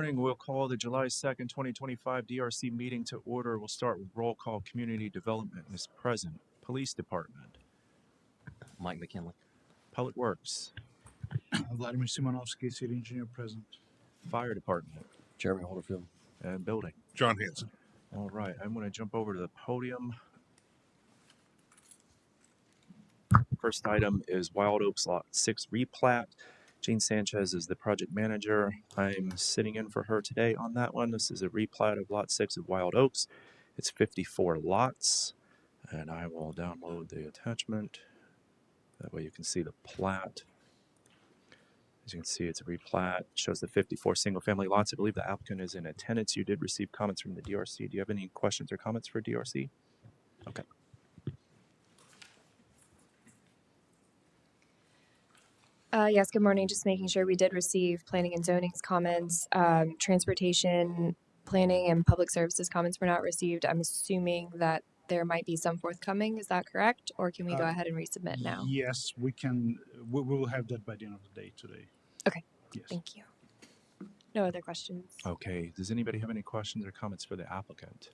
morning. We'll call the July 2nd, 2025 DRC meeting to order. We'll start with roll call. Community Development is present. Police Department. Mike McKinley. Public Works. Vladimir Simonovsky, City Engineer, present. Fire Department. Jeremy Holderfield. And Building. John Hanson. All right. I'm going to jump over to the podium. First item is Wild Oaks Lot 6 replat. Jean Sanchez is the project manager. I'm sitting in for her today on that one. This is a replat of Lot 6 of Wild Oaks. It's 54 lots, and I will download the attachment. That way you can see the plat. As you can see, it's a replat. It shows the 54 single-family lots. I believe the applicant is in attendance. You did receive comments from the DRC. Do you have any questions or comments for DRC? Okay. Yes, good morning. Just making sure we did receive planning and zoning's comments. Transportation, planning, and public services comments were not received. I'm assuming that there might be some forthcoming. Is that correct? Or can we go ahead and resubmit now? Yes, we can. We will have that by the end of the day today. Okay. Yes. Thank you. No other questions? Okay. Does anybody have any questions or comments for the applicant?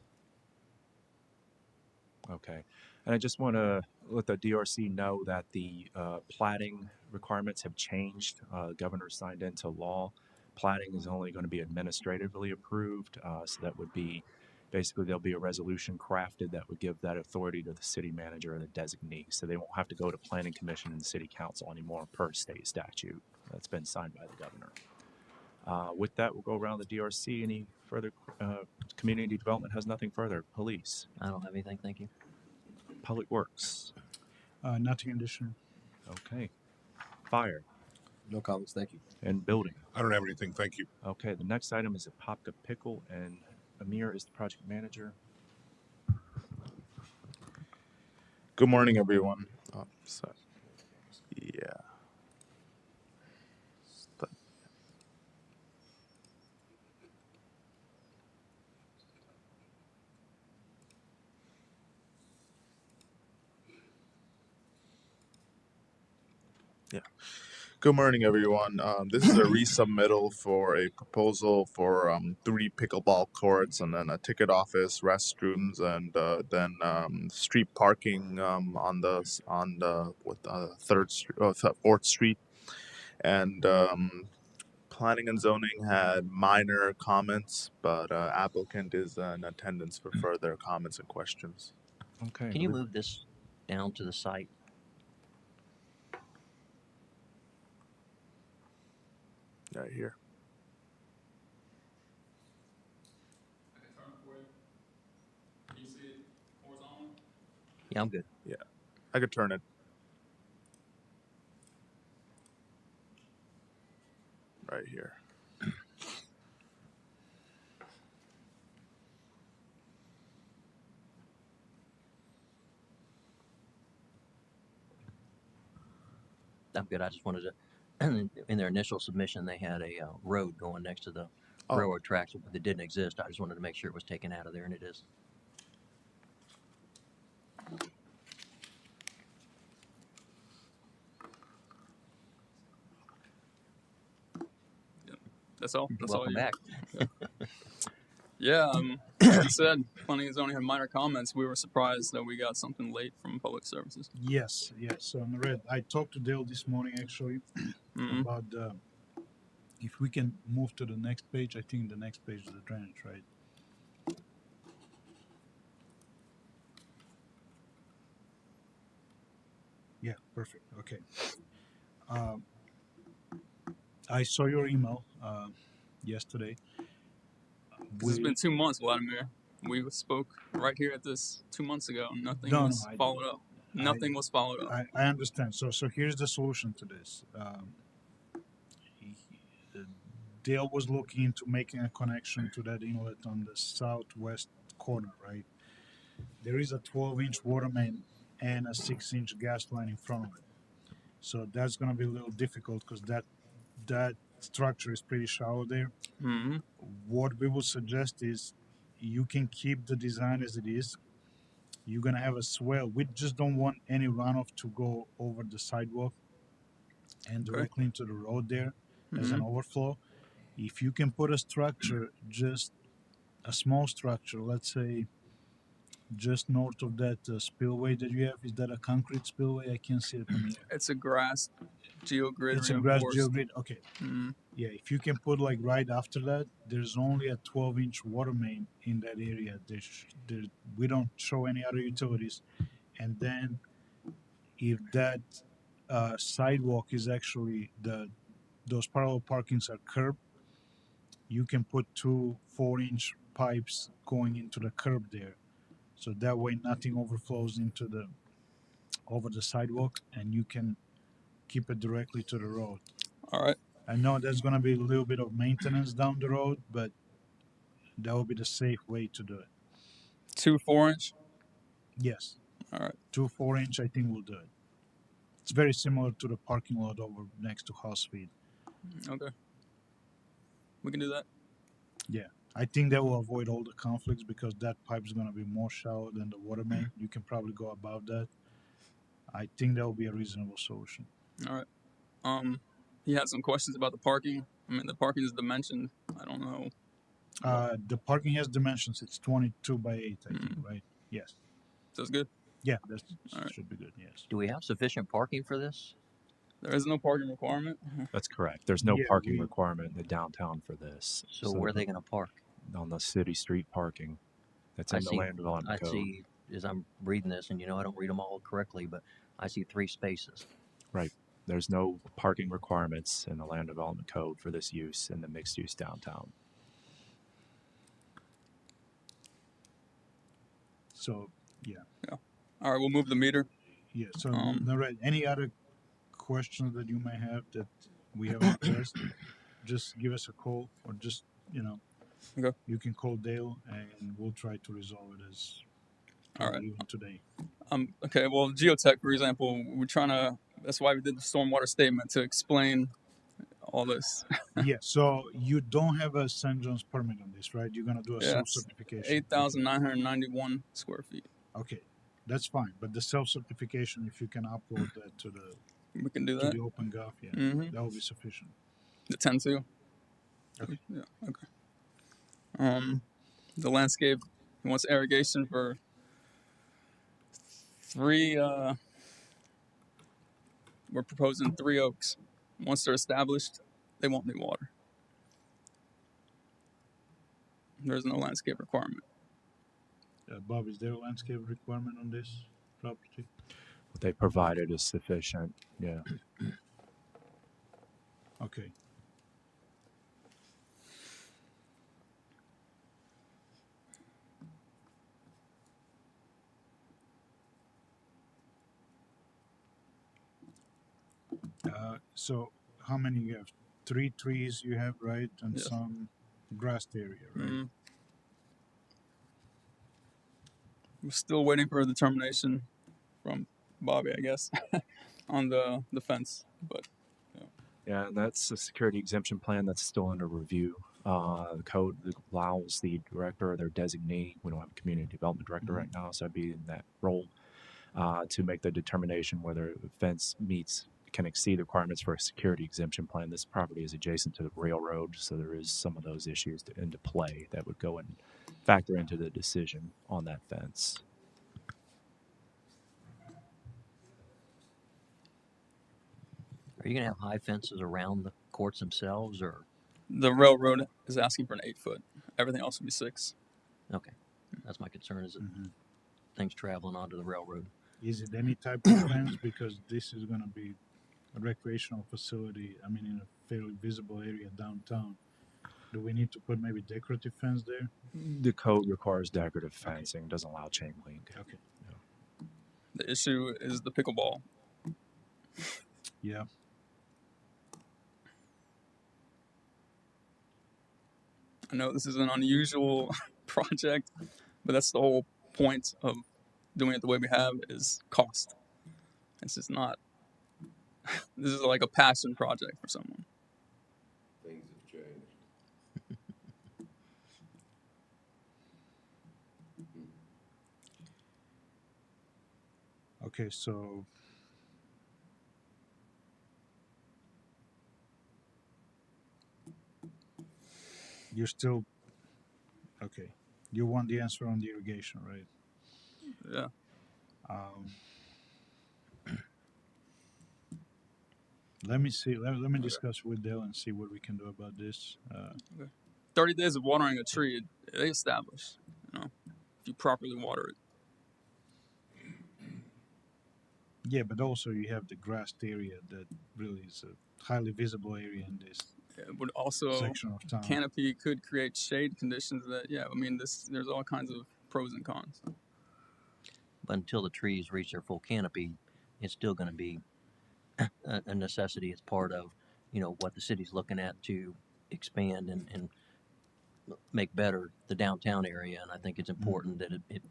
Okay. And I just want to let the DRC know that the platting requirements have changed. Governor signed into law. Platting is only going to be administratively approved. So that would be basically there'll be a resolution crafted that would give that authority to the city manager or the designee. So they won't have to go to planning commission and city council anymore per state statute. That's been signed by the governor. With that, we'll go around the DRC. Any further community development has nothing further. Police. I don't have anything, thank you. Public Works. Nothing additional. Okay. Fire. No comments, thank you. And Building. I don't have anything. Thank you. Okay. The next item is Apopka Pickle, and Amir is the project manager. Good morning, everyone. Yeah. Good morning, everyone. This is a resubmittal for a proposal for 3 pickleball courts and then a ticket office, restrooms, and then street parking on the Fourth Street. And planning and zoning had minor comments, but applicant is in attendance for further comments and questions. Okay. Can you move this down to the site? Right here. Can you see it horizontally? Yeah, I'm good. I could turn it. Right here. I'm good. I just wanted to, in their initial submission, they had a road going next to the Oh. railroad tracks that didn't exist. I just wanted to make sure it was taken out of there, and it is. That's all. That's Welcome all. back. Yeah. Like I said, planning and zoning had minor comments. We were surprised that we got something late from public services. Yes, yes. On the red, I talked to Dale this morning actually Mm-hmm. about if we can move to the next page. I think the next page is the drainage, right? Yeah, perfect. Okay. I saw your email yesterday. Because it's been 2 months, Vladimir. We spoke right here at this 2 months ago. Nothing No, was no, followed up. Nothing was followed up. I understand. So here's the solution to this. Dale was looking into making a connection to that inlet on the southwest corner, right? There is a 12-inch water main and a 6-inch gas line in front of it. So that's going to be a little difficult because that structure is pretty shallow there. Mm-hmm. What we would suggest is you can keep the design as it is. You're going to have a swell. We just don't want any runoff to go over the sidewalk and directly into the road there as an overflow. if you can put a structure, just a small structure, let's say just north of that spillway that you have, is that a concrete spillway? I can't see it from here. It's a grass geogrid It's a grass reinforced. geogrid. Okay. Mm, Yeah, if you can put like right after that, there's only a 12-inch water main in that area. We don't show any other utilities. And then if that sidewalk is actually those parallel parkings are curb, you can put two 4-inch pipes going into the curb there. So that way nothing overflows into the over the sidewalk, and you can keep it directly to the road. all right. I know there's gonna be a little bit of maintenance down the road, but that will be the safe way to do it. 2 4-inch. Yes, All right. two 4-inch, I think will do it. It's very similar to the parking lot over next to House Feed. Okay. We can do that. Yeah, I think that will avoid all the conflicts because that pipe is gonna be more shallow than the water main. You can probably go above that. I think that will be a reasonable solution. All right. He had some questions about the parking. I mean, the parking is dimensioned. I don't know. The parking has dimensions. It's 22 by 8, I think, right? Yes. That's good. Yeah, that All right. should be good. Yes. Do we have sufficient parking for this? There is no parking requirement. That's correct. There's no Yeah, parking we- requirement in the downtown for this. So where are they going to park? On the city street parking. That's I in the see- land development I code. see, as I'm reading this, and I don't read them all correctly, but I see 3 spaces. Right. There's no parking requirements in the land development code for this use in the mixed use downtown. So yeah, All right, we'll move the meter. yeah. So Um, all right. Any other questions that you may have that we haven't addressed? Just give us a call, or just Okay. you can call Dale, and we'll try to resolve it as All right. even today. Okay, well, geotech, for example, we're trying to. That's why we did the stormwater statement to explain all this. Yeah. So you don't have a St. John's permit on this, right? You're gonna do a Yes. self-certification. 8,991 square feet. Okay, that's fine. But the self-certification, if you can upload that to We can do the that. OpenGov, yeah, Mm-hmm. that will be sufficient. The 10-2. Okay. Yeah. Okay. The landscape. He wants irrigation for 3. We're proposing 3 oaks. Once they're established, they won't need water. There's no landscape requirement. Bob, is there a landscape requirement on this property? What they provided is sufficient. Yeah. Okay. So how many you have? 3 trees you have, right? And Yes. some grassed area, right? Mm. We're still waiting for a determination from Bobby, I guess, on the fence. But Yeah, and that's a security exemption plan that's still under review. The code allows the director or their designee, we don't have a community development director right now, so I'd be in that role, to make the determination whether the fence can exceed the requirements for a security exemption plan. This property is adjacent to the railroad, so there is some of those issues into play that would go and factor into the decision on that fence. Are you going to have high fences around the courts themselves, or? the railroad is asking for an 8-foot. Everything else would be 6. Okay, that's my concern, is that Mm-hmm. things traveling onto the railroad. Is it any type of fence? Because this is going to be a recreational facility, I mean, in a fairly visible area downtown. Do we need to put maybe decorative fence there? The code requires decorative fencing, doesn't allow chain link. Okay. The issue is the pickleball. Yeah. I know this is an unusual project, but that's the whole point of doing it the way we have is cost. This is not. This is like a passion project for someone. Things have changed. Okay, so you're still okay. You want the answer on the irrigation, right? Yeah. Um, let me see. Let me discuss with Dale and see what we can do about this. 30 days of watering a tree, they establish, if you properly water it. Yeah, but also you have the grassed area that really is a highly visible area in this It would also, section of town. canopy could create shade conditions that, there's all kinds of pros and cons. But until the trees reach their full canopy, it's still going to be a necessity. It's part of, what the city's looking at to expand and make better the downtown area. And I think it's important that it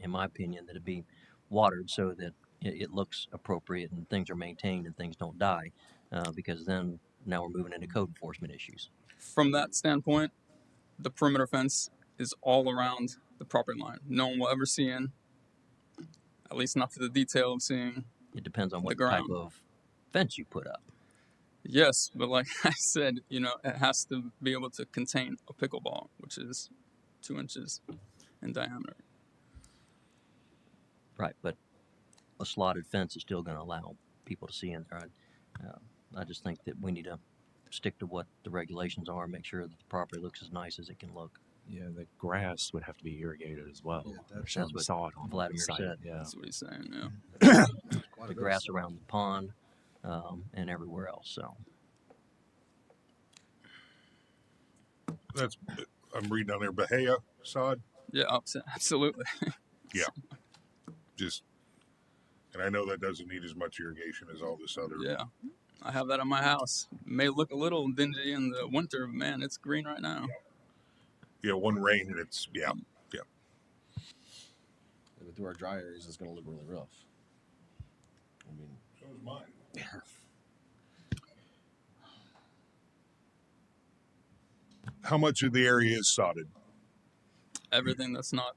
in my opinion, that it be watered so that it looks appropriate and things are maintained and things don't die. Because then now we're moving into code enforcement issues. From that standpoint, the perimeter fence is all around the property line. No one will ever see in, at least not to the detail of seeing. It depends on The what type ground. of fence you put up. Yes, but like I said, it has to be able to contain a pickleball, which is 2 inches in diameter. Right, but a slotted fence is still going to allow people to see in there. I just think that we need to stick to what the regulations are, make sure that the property looks as nice as it can look. Yeah, the grass would have to be irrigated as well. Yeah, That's We what saw it on Vladimir the site. said. Yeah. That's what he's saying. Yeah. Quite The a bit. grass around the pond and everywhere else. So That's, I'm reading on there, Bahia sod. Yeah, absolutely. Yeah. Just, and I know that doesn't need as much irrigation as all this other. Yeah. I have that on my house. May look a little dingy in the winter, but man, it's green right now. Yeah, one rain and it's, yeah. Yeah, but through our dry areas, it's going to look really rough. I mean, So is mine. How much of the area is sodded? Everything that's not.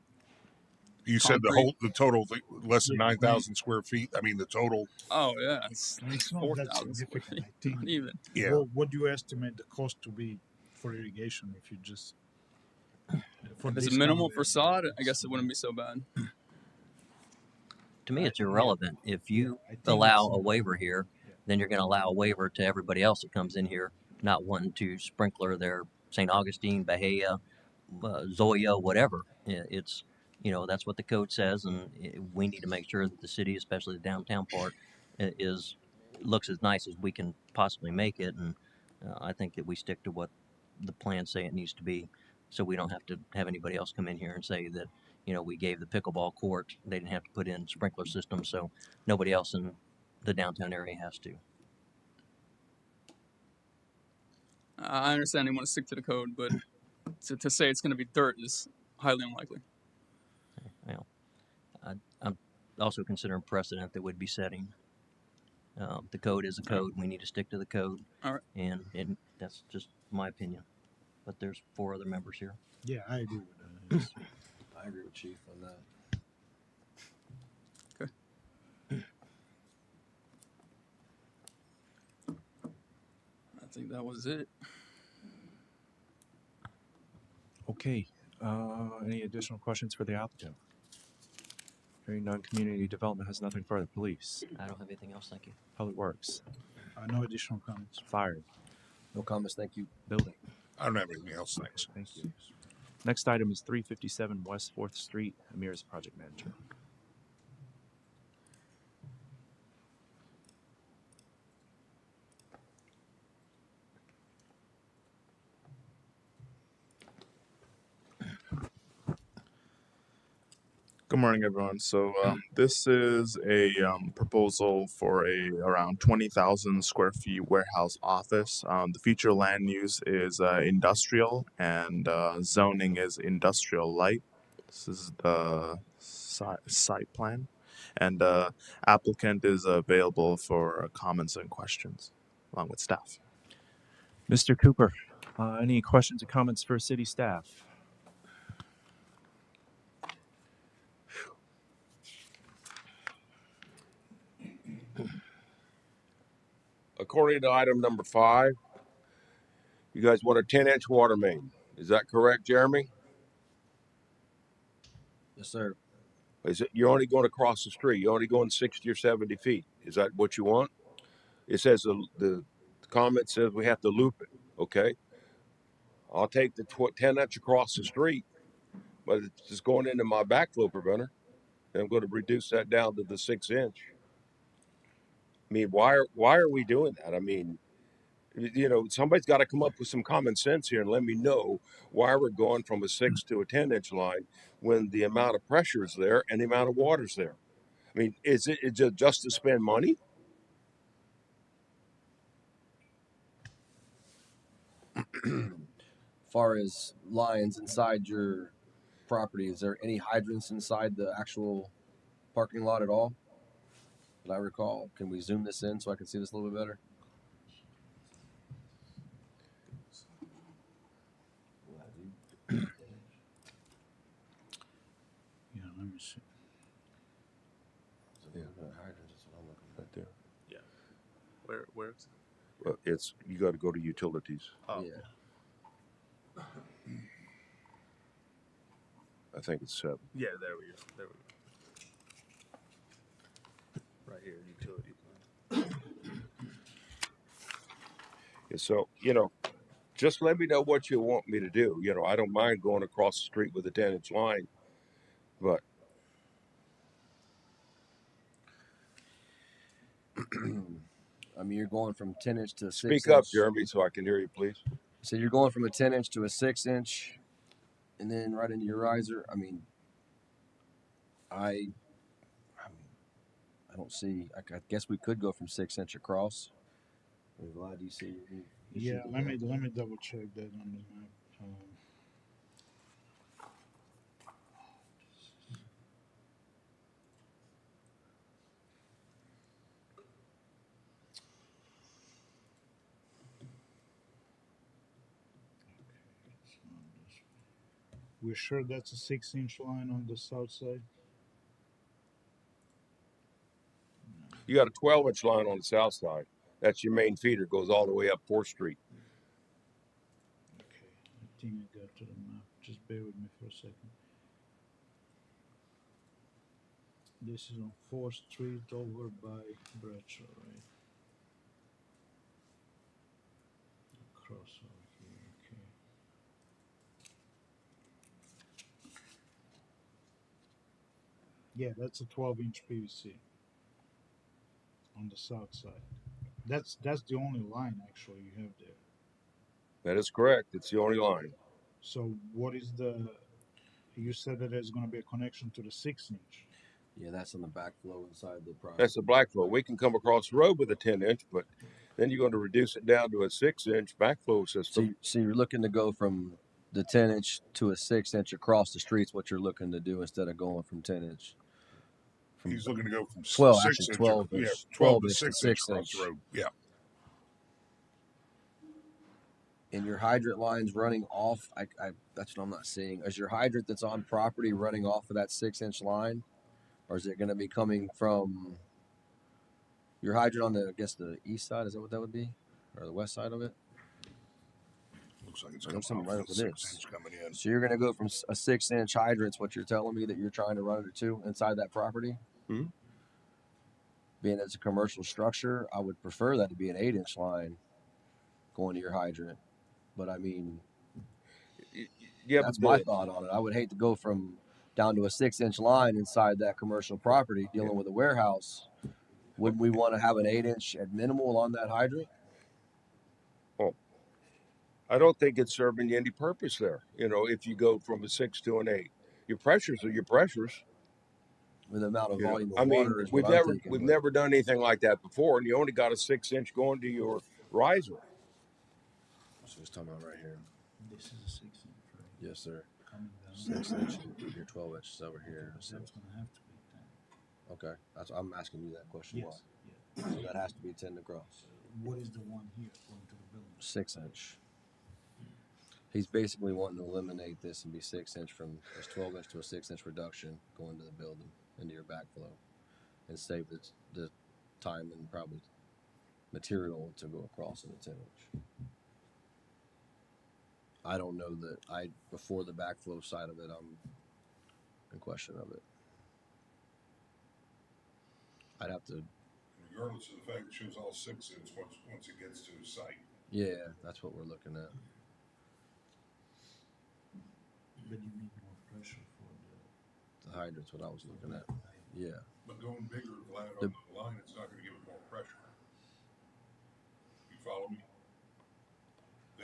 You said Concrete. the total, less than Yeah, 9,000 square feet. I mean, the total. Oh yeah, it's It's not that 4,000 square significant. feet. I think. Not even. Yeah. What do you estimate the cost to be for irrigation if you just for If it's this minimal kind for of sod, I guess it wouldn't be so bad. to me, it's irrelevant. If you I think allow it's- a waiver here, then you're going to allow a waiver to everybody else that comes in here, not wanting to sprinkler their St. Augustine, Bahia, Zoya, whatever. It's, that's what the code says, and we need to make sure that the city, especially the downtown part, looks as nice as we can possibly make it. And I think that we stick to what the plans say it needs to be, so we don't have to have anybody else come in here and say that, we gave the pickleball court, they didn't have to put in sprinkler systems, so nobody else in the downtown area has to. I understand they want to stick to the code, but to say it's going to be dirt is highly unlikely. Well, I'm also considering precedent that would be setting. The code is a code. We need to stick to the code. All right. And that's just my opinion. But there's 4 other members here. Yeah, I agree with that. It's- I agree with Chief on that. I think that was it. Okay. Any additional questions for the applicant? Hearing none, community development has nothing further. Police, I don't have anything else. Thank you. public works, no additional comments. fire, No comments, thank you. building. I don't have anything else. Thanks. Thank you. Next item is 357 West 4th Street. Amir is project manager. Good morning, everyone. So this is a proposal for a around 20,000 square feet warehouse office. The future land use is industrial, and zoning is industrial light. This is the site plan, and applicant is available for comments and questions, along with staff. Mr. Cooper, any questions or comments for city staff? According to item number 5, you guys want a 10-inch water main. Is that correct, Jeremy? Yes, sir. Is it you're only going across the street? You're only going 60 or 70 feet. Is that what you want? It says the comment says we have to loop it. Okay, I'll take the 10 inch across the street, but it's just going into my backflow preventer, and I'm going to reduce that down to the 6 inch. I mean, why are we doing that? I mean, somebody's got to come up with some common sense here and let me know why we're going from a 6 to a 10 inch line when the amount of pressure is there and the amount of water's there. I mean, is it just to spend money? Far as lines inside your property, is there any hydrants inside the actual parking lot at all? That I recall. Can we zoom this in so I can see this a little bit better? Yeah, let me see. Yeah. Hydrants, that's what I'm looking Right there. Yeah. Where's? Well, you got to go to utilities. Oh, Yeah. I think it's 7. yeah. There we go. There we go. Right here, utilities. And so, just let me know what you want me to do. I don't mind going across the street with a 10 inch line, but I mean, you're going from 10 inch to a speak 6 inch. up, Jeremy, so I can hear you, please. So you're going from a 10 inch to a 6 inch, and then right into your riser. I mean, I don't see. I guess we could go from 6 inch across. I mean, Vlad, do you see? Yeah, let me double check that on the map. We're sure that's a 6 inch line on the south side? You got a 12 inch line on the south side. That's your main feeder, goes all the way up 4th Street. Okay, I think I got to the map. Just bear with me for a second. This is on 4th Street over by Bradshaw, right? Across over here, okay. Yeah, that's a 12-inch PVC on the south side. That's the only line actually you have there. That is correct. It's the only line. So what is the? You said that there's going to be a connection to the 6 inch. Yeah, that's on the backflow inside the property. That's the backflow. We can come across the road with a 10 inch, but then you're going to reduce it down to a 6 inch backflow system. So you're looking to go from the 10 inch to a 6 inch across the streets. What you're looking to do instead of going from 10 inch. He's looking to go from 12, 6 actually inch, 12 yeah, inch, 12 to 12 inch to 6 inch 6 across the inch. road. Yeah. And your hydrant lines running off. I that's what I'm not seeing. Is your hydrant that's on property running off of that 6 inch line, or is it going to be coming from your hydrant on the the east side? Is that what that would be, or the west side of it? Looks like it's There's coming something off right the over 6 this. inch coming in. So you're going to go from a 6 inch hydrant. What you're telling me that you're trying to run it to inside that property? Mhm. Being it's a commercial structure, I would prefer that to be an 8 inch line going to your hydrant. But I mean, Yeah, that's but my thought on it. I would hate to go from down to a 6 inch line inside that commercial property dealing with a warehouse. Wouldn't we want to have an 8 inch at minimal on that hydrant? I don't think it's serving you any purpose there. If you go from a 6 to an 8, your pressures are your pressures. With the amount of You know, volume of I mean, water is what I'm thinking. we've But never done anything like that before, and you only got a 6 inch going to your riser. so it's talking about right here. This is a 6 inch, right? Yes, sir. Coming down. 6 inch. Your 12 inch is over here. So that's going to have to be 10. Okay, I'm asking you that question. Yes. Yeah. Why? So that has to be 10 across. What is the one here going to the building? 6 inch. He's basically wanting to eliminate this and be 6 inch from this 12 inch to a 6 inch reduction going to the building into your backflow, and save the time and probably material to go across in a 10 inch. I don't know that before the backflow side of it, I'm in question of it. I'd have to. Regardless of the fact it shows all 6 inch once it gets to the site. Yeah, that's what we're looking at. But you need more pressure for The hydrant's what I was looking at. Yeah. But going bigger flat on the line, it's not going to give it more pressure. You follow me?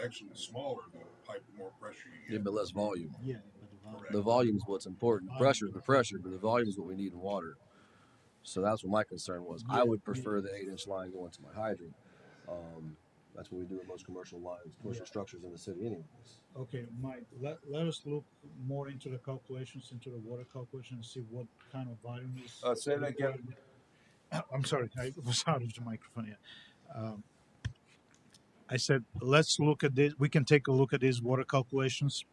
Actually, the smaller the pipe, the more pressure you Yeah, get. but less volume. yeah, but the volume. Correct. The volume's what's important. The pressure is the pressure, but the volume is what we need in water. So that's what my concern was. I would prefer the 8-inch line going to my hydrant. That's what we do in most commercial lines, commercial structures in the city, anyways. Okay, Mike, let us look more into the calculations, into the water calculations, see what kind of volume is. Say that again. I'm sorry, I was out of the microphone here. I said, let's look at this. We can take a look at these water calculations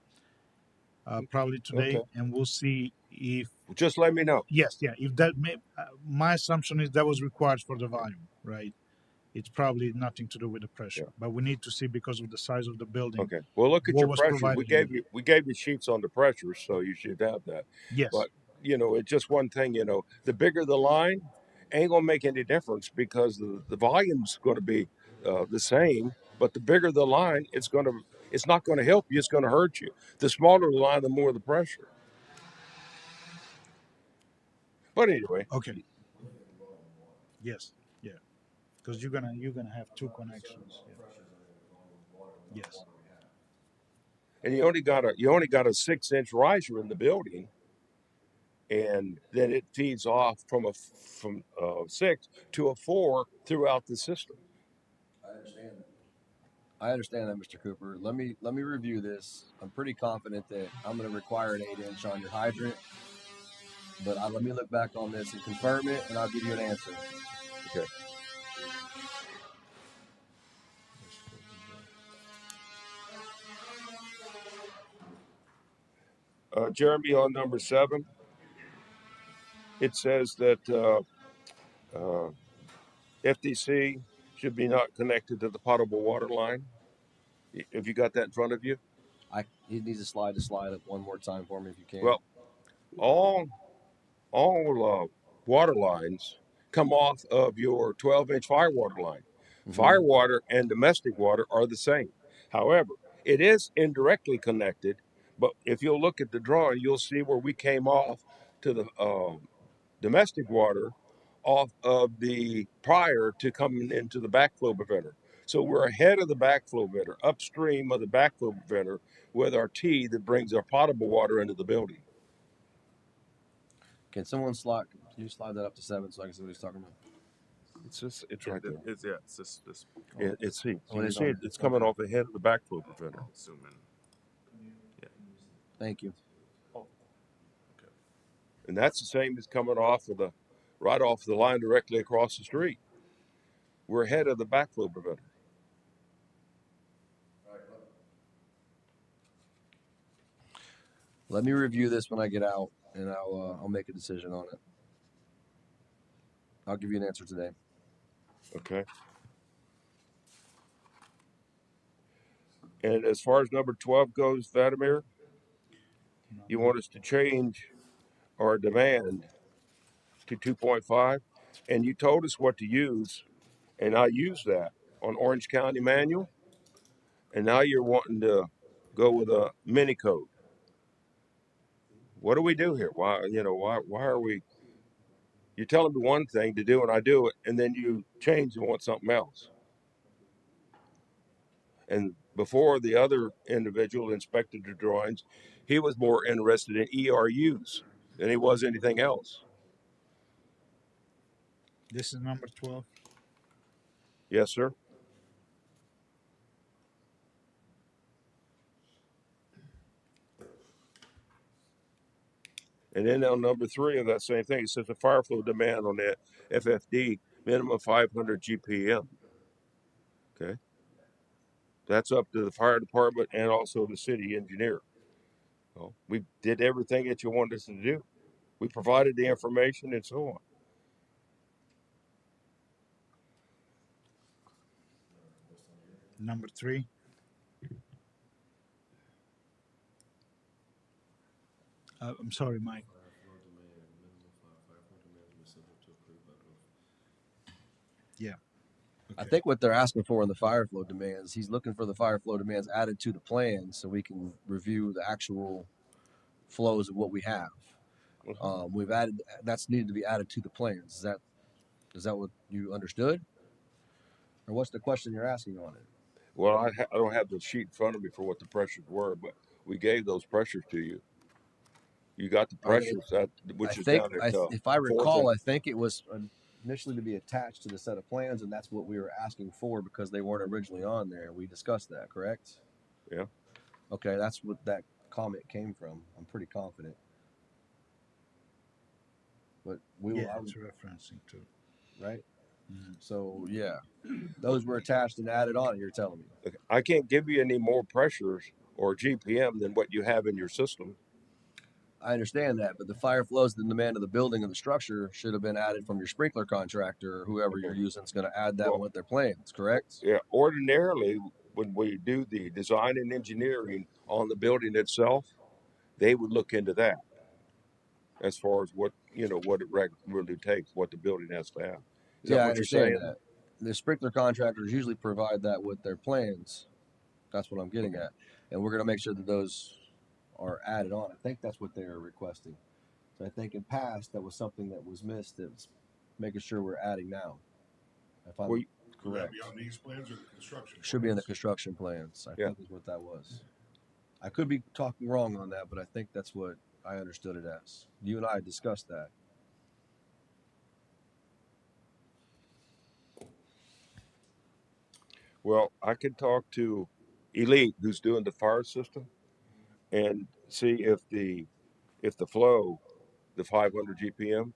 probably today, Okay. and we'll see if Just let me know. yes, yeah. If that may, my assumption is that was required for the volume, right? It's probably nothing to do with the pressure, Yeah. but we need to see because of the size of the building. Okay. Well, look at What your was pressure. provided We gave you sheets on the pressure, so you should have that. Yes. But it's just one thing. The bigger the line, ain't gonna make any difference because the volume's going to be the same. But the bigger the line, it's not going to help you. It's going to hurt you. The smaller the line, the more the pressure. But anyway, Okay. Yes. Yeah. Because you're gonna have two connections. Yeah. Yes. and you only got a 6-inch riser in the building, and then it feeds off from 6 to a 4 throughout the system. I understand that, Mr. Cooper. Let me review this. I'm pretty confident that I'm going to require an 8-inch on your hydrant, but let me look back on this and confirm it, and I'll give you an answer. Okay. Jeremy, on number 7, it says that FDC should be not connected to the potable water line. Have you got that in front of you? He needs to slide it one more time for me if you can. Well, all water lines come off of your 12-inch fire water line. Fire water and domestic water are the same. However, it is indirectly connected, but if you'll look at the drawing, you'll see where we came off to the domestic water off of the prior to coming into the backflow preventer. So we're ahead of the backflow preventer, upstream of the backflow preventer with our T that brings our potable water into the building. Can you slide that up to 7 so I can see what he's talking about? It's right there. It's just this. It's see. Oh, You it is see on it, there. it's coming Okay. off ahead of the backflow preventer. Zoom in. Thank you. And that's the same as coming right off the line directly across the street. We're ahead of the backflow preventer. Let me review this when I get out, and I'll make a decision on it. I'll give you an answer today. Okay. And as far as number 12 goes, Vladimir, you want us to change our demand to 2.5, and you told us what to use, and I used that on Orange County manual, and now you're wanting to go with a mini code. What do we do here? Why are we? You're telling me one thing to do, and I do it, and then you change and want something else. And before the other individual inspected the drawings, he was more interested in ERUs than he was anything else. This is number 12. Yes, sir. And then on number 3 of that same thing, it says the fire flow demand on that FFD minimum 500 GPM. Okay. That's up to the fire department and also the city engineer. Well, we did everything that you wanted us to do. We provided the information and so on. Number 3. I'm sorry, Mike. Yeah. I Okay. think what they're asking for in the fire flow demands, he's looking for the fire flow demands added to the plan so we can review the actual flows of what we have. We've added that's needed to be added to the plans. Is that what you understood, or what's the question you're asking on it? Well, I don't have the sheet in front of me for what the pressures were, but we gave those pressures to you. You got the Are they? pressures that I which is think down at if I fourth recall, and I think it was initially to be attached to the set of plans, and that's what we were asking for because they weren't originally on there. We discussed that, correct? yeah. Okay, that's what that comment came from. I'm pretty confident. But we will, Yeah, it's referencing to. right? Mhm. So yeah, those were attached and added on. You're telling me. Okay, I can't give you any more pressures or GPM than what you have in your system. I understand that, but the fire flows, the demand of the building and the structure should have been added from your sprinkler contractor or whoever you're Okay. using is going to add that Well, with their plans, correct? yeah. Ordinarily, when we do the design and engineering on the building itself, they would look into that as far as what what it really takes, what the building has to have. Is that Yeah, I what you're understand saying? that. The sprinkler contractors usually provide that with their plans. That's what I'm getting Okay. at, and we're going to make sure that those are added on. I think that's what they are requesting. So I think in past that was something that was missed. That's making sure we're adding now. If Well, I'm Would that correct, be on these plans or the construction should be in the plans? construction plans. I yeah. think is what that was. I could be talking wrong on that, but I think that's what I understood it as. You and I discussed that. Well, I could talk to Elite, who's doing the fire system, and see if the flow, the 500 GPM,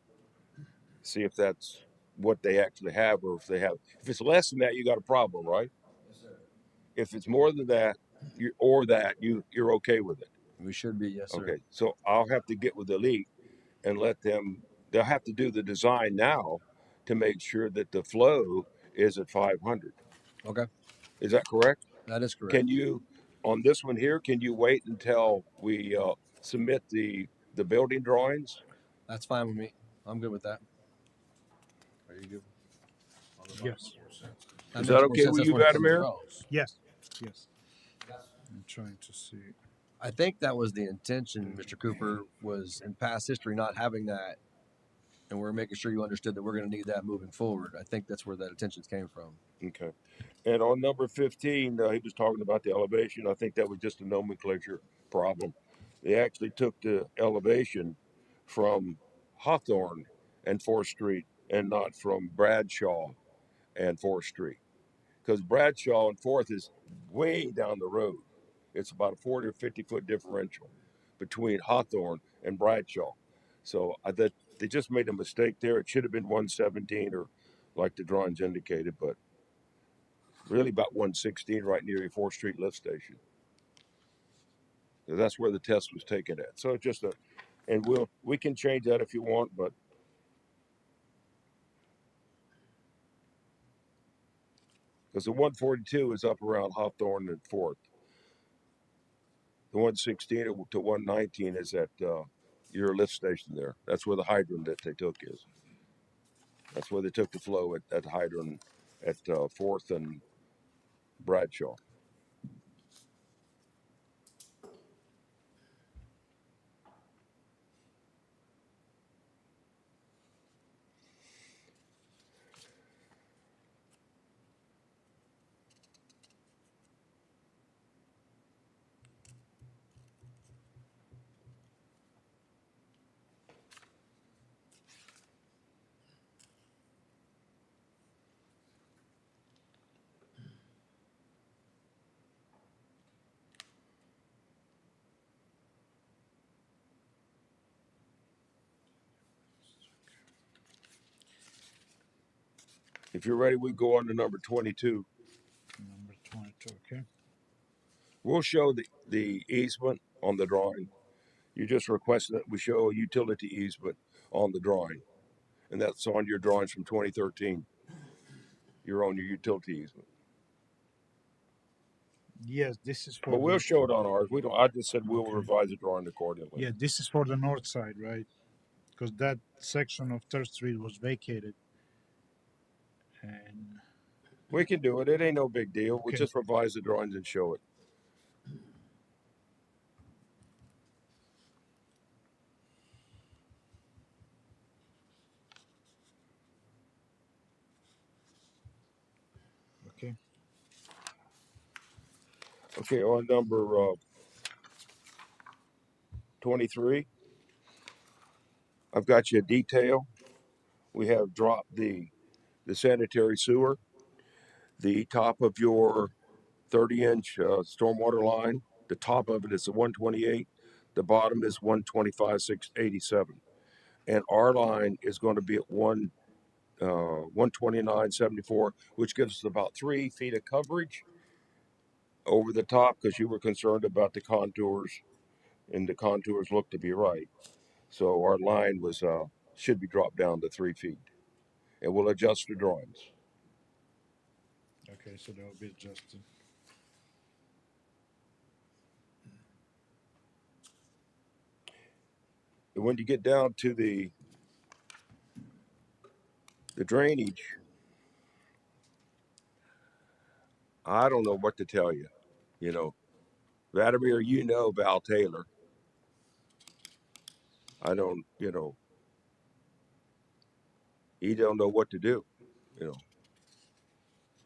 see if that's what they actually have, or if they have. If it's less than that, you got a problem, right? If it's more than that, you're okay with it. We should be, yes, sir. Okay, so I'll have to get with Elite and let them. They'll have to do the design now to make sure that the flow is at 500. Okay, Is that correct? that is Can correct. you, on this one here, can you wait until we submit the building drawings? That's fine with me. I'm good with that. Are you good? Yes. That Is that makes more okay sense. with That's you, when it comes Vladimir? across. Yes. Yes. I'm trying to see. I think that was the intention, Mr. Cooper, was in past history not having that, and we're making sure you understood that we're going to need that moving forward. I think that's where that intentions came from. Okay. And on number 15, he was talking about the elevation. I think that was just a nomenclature problem. They actually took the elevation from Hawthorne and 4th Street and not from Bradshaw and 4th Street. Because Bradshaw and 4th is way down the road. It's about a 40 or 50-foot differential between Hawthorne and Bradshaw. So that they just made a mistake there. It should have been 117 or like the drawings indicated, but really about 116 right near your 4th Street lift station. So that's where the test was taken at. So it's just a, and we can change that if you want, but because the 142 is up around Hawthorne and 4th. The 116 to 119 is at your lift station there. That's where the hydrant that they took is. That's where they took the flow at the hydrant at 4th and Bradshaw. If you're ready, we go on to number 22. Number 22. Okay. We'll show the easement on the drawing. You just requested that we show a utility easement on the drawing, and that's on your drawings from 2013. You're on your utility easement. Yes, this is for But we'll the, show it on ours. We don't. I just said we'll okay. revise the drawing accordingly. Yeah, this is for the north side, right? Because that section of Third Street was vacated. And We can do it. It ain't no big deal. We'll okay, just revise the drawings and show it. okay, Okay, on number 23, I've got you a detail. We have dropped the sanitary sewer. The top of your 30-inch stormwater line, the top of it is a 128. The bottom is 125,687. And our line is going to be at 129.74, which gives us about 3 feet of coverage over the top because you were concerned about the contours, and the contours look to be right. So our line was should be dropped down to 3 feet, and we'll adjust the drawings. okay. So that will be adjusted. And when you get down to the drainage, I don't know what to tell you. You know, Vladimir, you know Val Taylor. I don't, he don't know what to do. You know,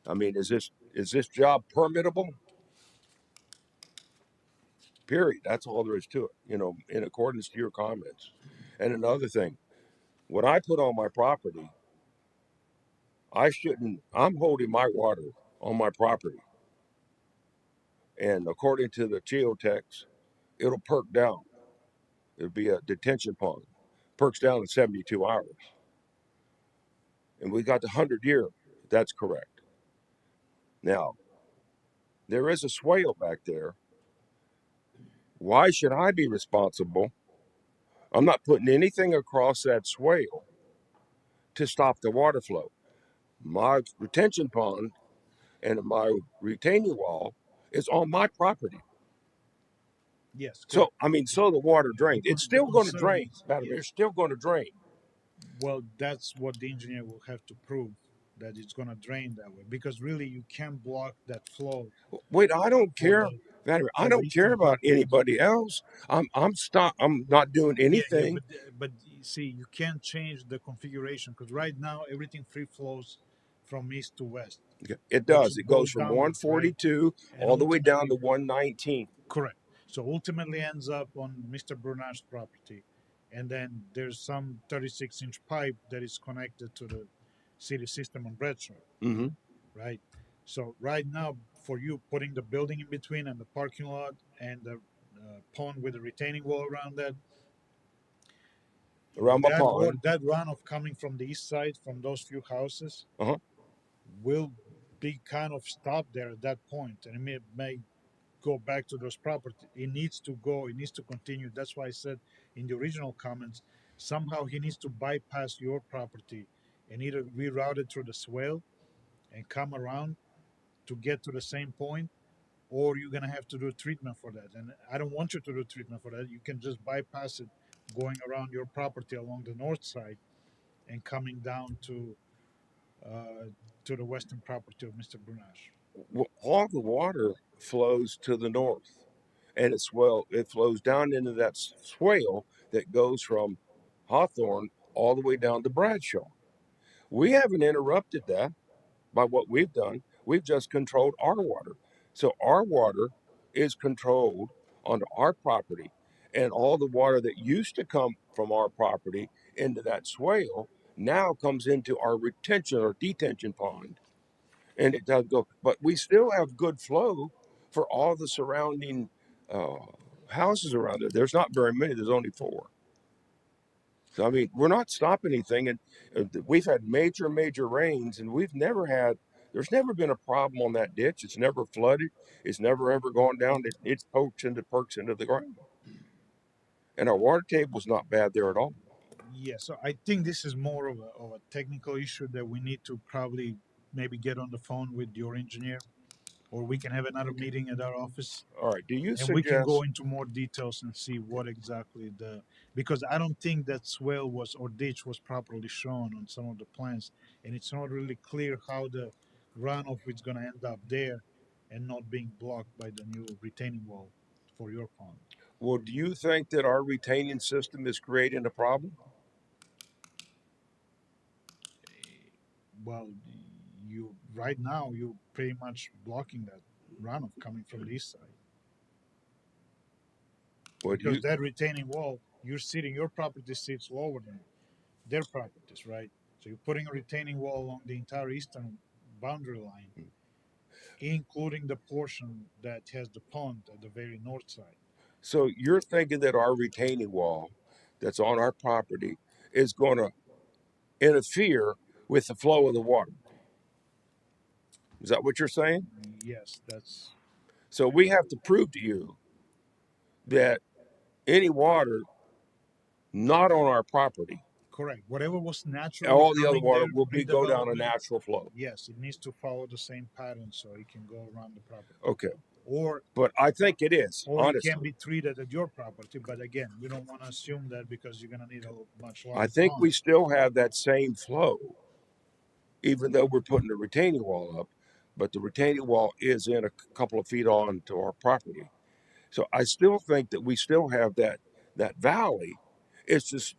I mean, is this job permittable? Period. That's all there is to it. In accordance to your comments. And another thing, what I put on my property, I shouldn't. I'm holding my water on my property, and according to the geotechs, it'll perk down. It'll be a detention pond. Perks down in 72 hours. And we got the 100-year. That's correct. Now, there is a swale back there. Why should I be responsible? I'm not putting anything across that swale to stop the water flow. My retention pond and my retaining wall is on my property. Yes, So, correct. I mean, so the water drains. It's The still going to concern drain. is, Madam, it's yes. still going to drain. Well, that's what the engineer will have to prove, that it's going to drain that way, because really you can't block that flow Wait, I don't for care. the Vladimir, I for the don't care eastern about properties. anybody else. I'm not doing Yeah, anything. but you see, you can't change the configuration because right now everything free flows from east to west, It which does. It goes goes from downward, right? 142 And all the way down ultimately, to 119. correct. So ultimately ends up on Mr. Brunash's property, and then there's some 36-inch pipe that is connected to the city system on Bradshaw, Mm-hmm. right? So right now, for you putting the building in between and the parking lot and the pond with the retaining wall around that, Around my pond. that runoff coming from the east side from those few houses Uh-huh. will be kind of stopped there at that point, and it may go back to those properties. It needs to go. It needs to continue. That's why I said in the original comments, somehow he needs to bypass your property and either reroute it through the swale and come around to get to the same point, or you're gonna have to do treatment for that. And I don't want you to do treatment for that. You can just bypass it, going around your property along the north side and coming down uh, to the western property of Mr. Brunash. All the water flows to the north, and it flows down into that swale that goes from Hawthorne all the way down to Bradshaw. We haven't interrupted that by what we've done. We've just controlled our water. So our water is controlled on our property, and all the water that used to come from our property into that swale now comes into our retention or detention pond, and it does go. But we still have good flow for all the surrounding uh, houses around there. There's not very many. There's only 4. So I mean, we're not stopping anything, and we've had major rains, and we've never had. There's never been a problem on that ditch. It's never flooded. It's never ever gone down. It's perks into the ground, and our water table's not bad there at all. Yeah, so I think this is more of a technical issue that we need to probably maybe get on the phone with your engineer or we can have another meeting at our office All right. Do you and we can go suggest? into more details and see what exactly because I don't think that swell was or ditch was properly shown on some of the plans, and it's not really clear how the runoff is going to end up there and not being blocked by the new retaining wall for your pond. Well, do you think that our retaining system is creating a problem? Well, you right now you pretty much blocking that runoff coming from the east side What do because you? that retaining wall your property sits lower than their properties, right? So you're putting a retaining wall along the entire eastern boundary line, including the portion that has the pond at the very north side. So you're thinking that our retaining wall, that's on our property, is going to interfere with the flow of the water? Is that what you're saying? Yes, that's So we have to prove to you that any water not on our property, correct. Whatever was naturally all the other coming water there, will be go down a redevelopment, natural flow. yes, it needs to follow the same pattern so it can go around the property. Okay, Or but I think it is it can honestly. be treated at your property, but again, we don't want to assume that because you're gonna need a much I larger think pond. we still have that same flow, even though we're putting the retaining wall up. But the retaining wall is in a couple of feet onto our property. So I still think that we still have that valley. It's just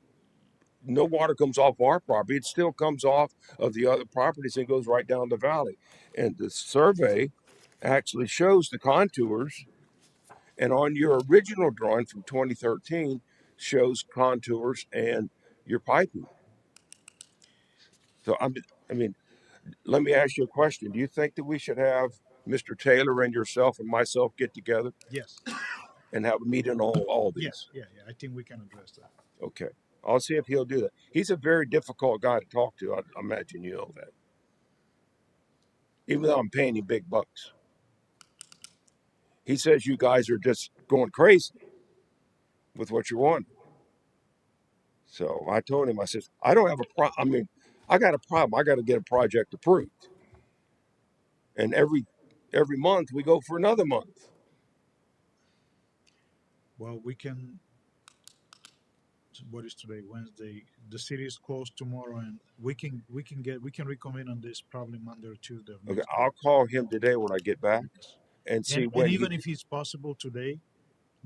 no water comes off our property. It still comes off of the other properties and goes right down the valley. And the survey actually shows the contours. And on your original drawing from 2013 shows contours and your piping. So I mean, let me ask you a question. Do you think that we should have Mr. Taylor and yourself and myself get together Yes, and have a meeting on all yeah, these? I think we can address that. Okay. I'll see if he'll do that. He's a very difficult guy to talk to. I imagine you know that. Even though I'm paying him big bucks. He says you guys are just going crazy with what you want. So I told him, I says, I don't have a problem. I mean, I got a problem. I got to get a project approved. And every month we go for another month. Well, we can. What is today? Wednesday. The city is closed tomorrow, and we can reconvene on this probably Monday or Tuesday of Okay, next I'll week. call him today when I get back Yes. and see And when he. even if it's possible today,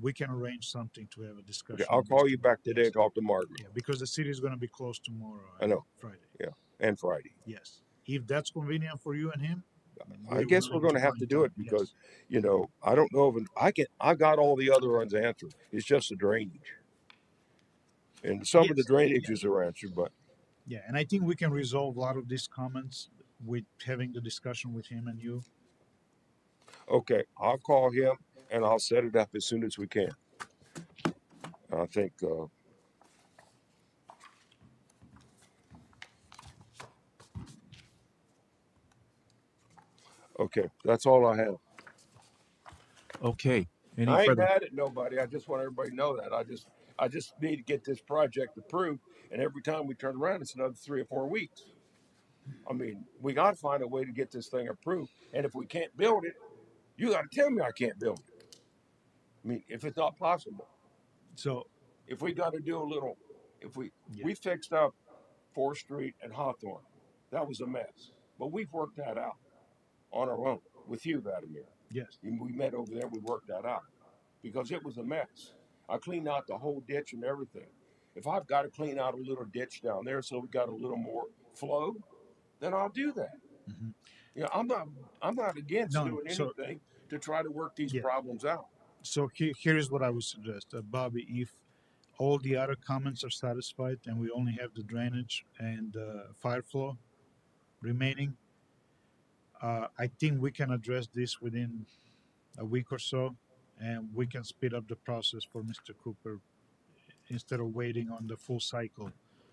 we can arrange something to have a Okay, discussion I'll on this call you tomorrow. back today Yes. and talk to Margaret. Yeah, because the city is going to be closed tomorrow I and know. Friday. Yeah, and Friday. Yes. If that's convenient for you and him, I we're guess we're willing going to to have to find do time. it because, Yes. I don't know if I can. I got all the other ones answered. It's just the drainage, and some of the Yes. drainages are answered. But Yeah, and I think we can resolve a lot of these comments with having the discussion with him and you. okay, I'll call him and I'll set it up as soon as we can. I think. Okay, that's all I have. Okay. Any I ain't further? mad at nobody. I just want everybody to know that. I just need to get this project approved. And every time we turn around, it's another 3 or 4 weeks. I mean, we got to find a way to get this thing approved. And if we can't build it, you got to tell me I can't build it. I mean, if it's not possible, So, if we got to do a little, if yeah. we fixed up 4th Street and Hawthorne, that was a mess. But we've worked that out on our own with you, Vladimir. Yes. And we met over there. We worked that out because it was a mess. I cleaned out the whole ditch and everything. If I've got to clean out a little ditch down there so we got a little more flow, then I'll do that. Hmm. I'm not against No, doing so anything to try to work these yeah. problems out. So here is what I would suggest, Bobby. If all the other comments are satisfied and we only have the drainage and fire flow remaining, I think we can address this within a week or so, and we can speed up the process for Mr. Cooper instead of waiting on the full cycle.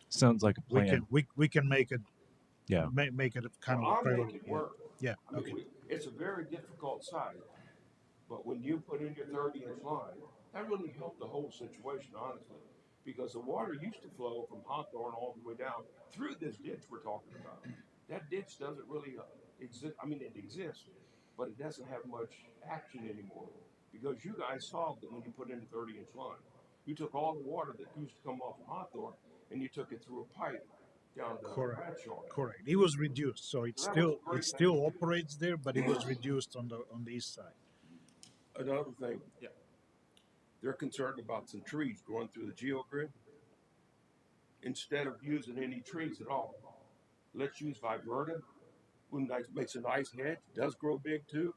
Sounds like a We plan. can we can make it Yeah. make it a kind Well, of a I'll make priority. it Yeah. work. Yeah. I mean, Okay. it's a very difficult site, but when you put in your 30-inch line, that really helped the whole situation, honestly, because the water used to flow from Hawthorne all the way down through this ditch we're talking about. That ditch doesn't really exist. I mean, it exists, but it doesn't have much action anymore because you guys solved it when you put in a 30-inch line. You took all the water that used to come off of Hawthorne and you took it through a pipe down to Correct. Bradshaw. Correct. It was reduced, so So that was a great it thing. still operates there, but it was reduced on the east side. Another thing, Yeah. they're concerned about some trees going through the geogrid. Instead of using any trees at all, let's use viburnum. Makes a nice hedge. Does grow big too.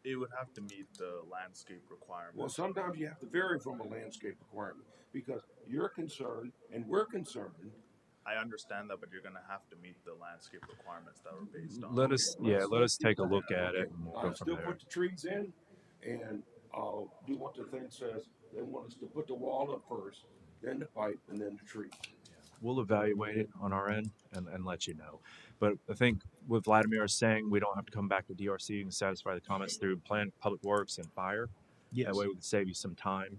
It would have to meet the landscape requirement. Well, sometimes you have to vary from a landscape requirement because you're concerned and we're concerned. I understand that, but you're going to have to meet the landscape requirements that were based on. Let us, let us take a look at it, Okay. and we'll I'll go from still there. put the trees in, and I'll do what the thing says. They want us to put the wall up first, then the pipe, and then the tree. We'll evaluate it on our end and let you know. But I think what Vladimir is saying, we don't have to come back to DRC. You can satisfy the comments through Plan Public Works and Fire. Yes. That way we can save you some time.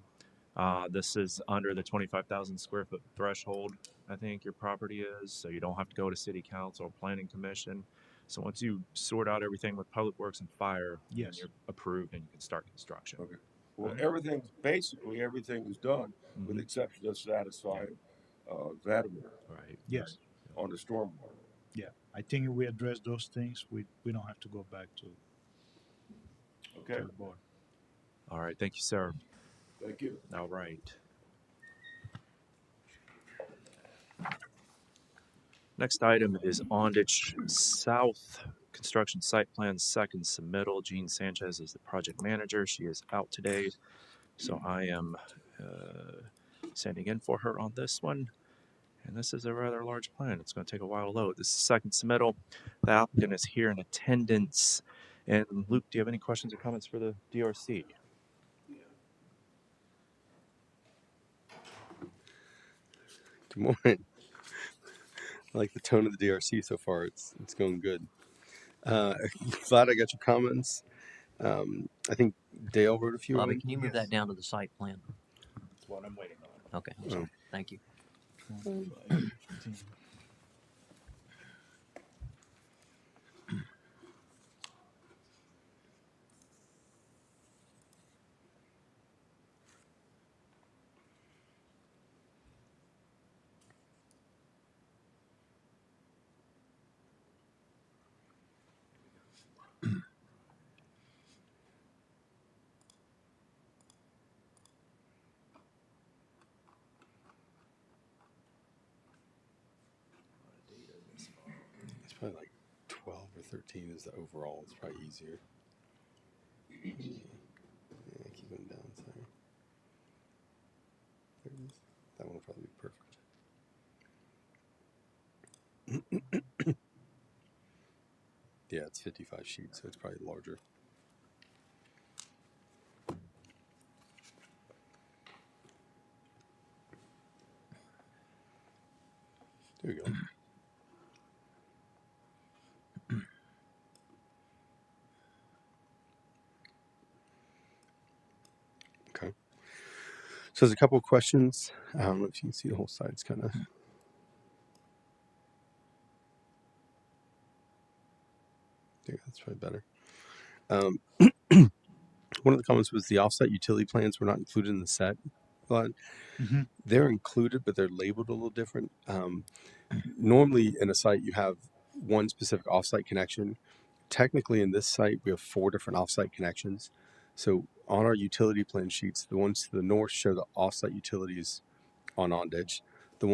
This is under the 25,000 square foot threshold, I think your property is, so you don't have to go to City Council or Planning Commission. So once you sort out everything with Public Works and Fire, then Yes. you're approved and you can start construction. Okay. Well, everything is done with the exception of satisfying Vladimir Right. Yes. on the stormwater. Yeah. I think if we address those things, we don't have to go back to Okay. the board. All right. Thank you, sir. Thank you. All right. Next item is Ondich South Construction Site Plan Second Submittal. Jean Sanchez is the project manager. She is out today, so I am sending in for her on this one. And this is a rather large plan. It's going to take a while to load. This is second submittal. The applicant is here in attendance. And Luke, do you have any questions or comments for the DRC? Good morning. I like the tone of the DRC so far. It's going good. Glad I got your comments. I think Dale wrote a few. Bobby, of them. can you move that down to the site plan? That's what I'm waiting on. Okay, I'm sorry. Thank you. It's probably like 12 or 13 is the overall. It's probably easier. Yeah, keep them down. Sorry. There it is. That one will probably be perfect. Yeah, it's 55 sheets, so it's probably larger. There we go. Okay. So there's a couple of questions. I don't know if you can see the whole side. It's kind of. Yeah, that's probably better. One of the comments was the offsite utility plans were not included in the set. But they're included, but they're labeled a little different. Normally in a site, you have one specific offsite connection. Technically in this site, we have 4 different offsite connections. So on our utility plan sheets, the ones to the north show the offsite utilities on Ondich. The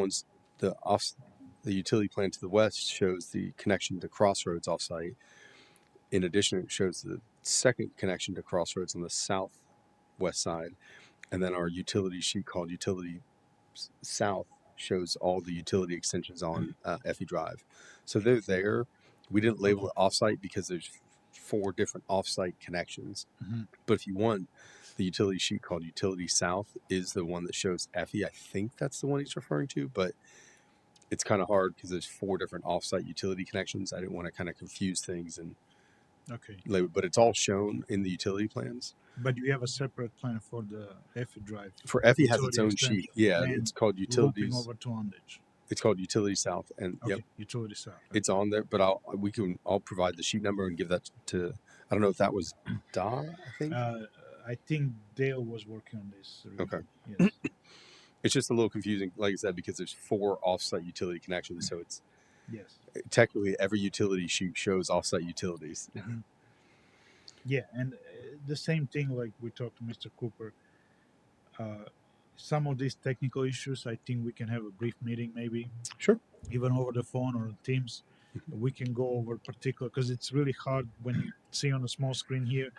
utility plan to the west shows the connection to Crossroads offsite. In addition, it shows the second connection to Crossroads on the southwest side. And then our utility sheet called Utility South shows all the utility extensions on Effie Drive. So they're there. We didn't label it offsite because there's 4 different offsite connections. But if you want, the utility sheet called Utility South is the one that shows Effie. I think that's the one he's referring to, but it's kind of hard because there's 4 different offsite utility connections. I didn't want to kind of confuse things and label, but it's all shown in the utility plans. But you have a separate plan for the Effie Drive. For Effie has its own sheet. Yeah, it's called Utilities. Looping over to Ondich. It's called Utility South, and Okay, Utility South. it's on there. But I'll provide the sheet number and give that to I don't know if that was Da, I think. I think Dale was working on this. Okay. Yes. It's just a little confusing, like I said, because there's 4 offsite utility connections. So it's Yes. technically every utility sheet shows offsite utilities. Mm-hmm. Yeah, and the same thing. Like we talked to Mr. Cooper. Some of these technical issues, I think we can have a brief meeting, maybe Sure. even over the phone or on Teams. We can go over particular because it's really hard when you see on a small screen here